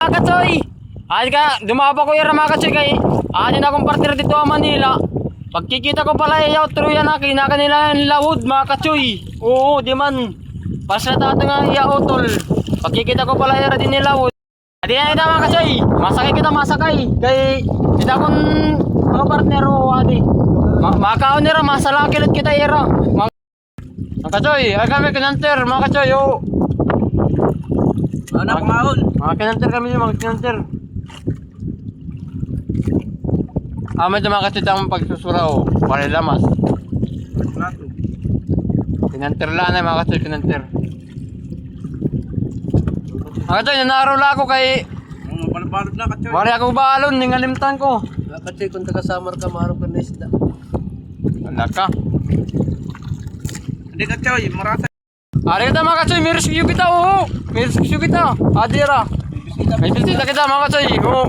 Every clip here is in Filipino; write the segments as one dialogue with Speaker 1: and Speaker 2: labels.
Speaker 1: mga katsoy. Ay ka, dumaba ko yung mga katsoy kay atin akong partner dito sa Manila. Pagkikita ko pala yung outro yan na kinaka nila yung lawod mga katsoy. Oo, di man. Pasya tato nga yung utol. Pagkikita ko pala yung din nilawod. Adi na kita mga katsoy. Masakay kita masakay. Kay kita akong mga partner o adi. Makaon nira, masalakilot kita ira. Mga katsoy, ay kami kinanter mga katsoy. Oo.
Speaker 2: Ano kumaon?
Speaker 1: Mga kinanter kami yung mga kinanter. Medyo mga katsoy ang pagsusura o. Panilamas. Kinanter lang na mga katsoy, kinanter. Mga katsoy, nanarula ako kay
Speaker 2: Balot na katsoy.
Speaker 1: wari ako balon, ningalimtan ko.
Speaker 2: Katsoy, kung taga-samar ka, maharap ka na isda.
Speaker 1: Wala ka.
Speaker 2: Hindi katsoy, marasa.
Speaker 1: Ari kita mga katsoy, may rescue kita oo. May rescue kita. Adira. May bisita kita mga katsoy. Oo.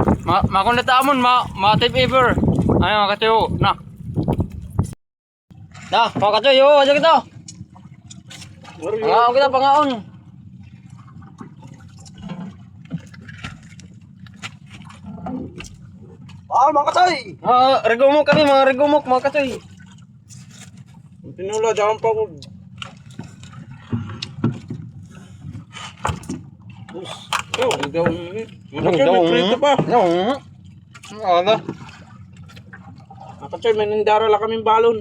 Speaker 1: Makundatamon, ma-type ever. Ay mga katsoy oo. Na. Na, mga katsoy oo. Aja kita. Pangaon kita, pangaon.
Speaker 2: Mga katsoy!
Speaker 1: Regumok kami, mga regumok mga katsoy.
Speaker 2: Pinula, dyan pa ko. Prito pa.
Speaker 1: Ano?
Speaker 2: Katsoy, may nindara lang kaming balon.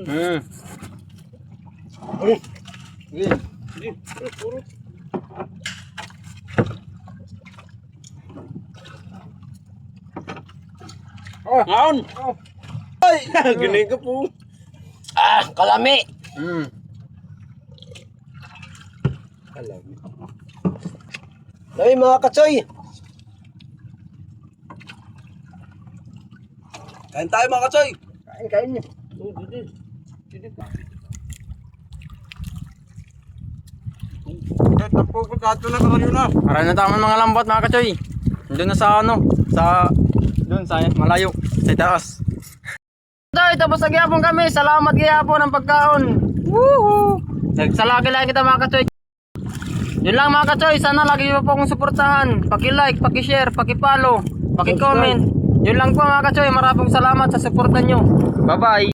Speaker 2: Puro. Ngaon! Ay! Ginig ka po.
Speaker 1: Kalami.
Speaker 2: Kalami. Ay, mga katsoy! Kain tayo mga katsoy! Kain niyo. Tapos ko kato na kayo na.
Speaker 1: Marami na tamang mga lambot mga katsoy. Doon na sa ano, doon sa malayo, sa taas. Tapos sa gihapon kami, salamat gihapon ng pagkaon. Woohoo! Nagsalaki lang kita mga katsoy. Yun lang mga katsoy, sana lagi mo po akong suportahan. Paki-like, paki-share, paki-follow, paki-comment. Yun lang po mga katsoy, maraming salamat sa suporta nyo. Bye-bye!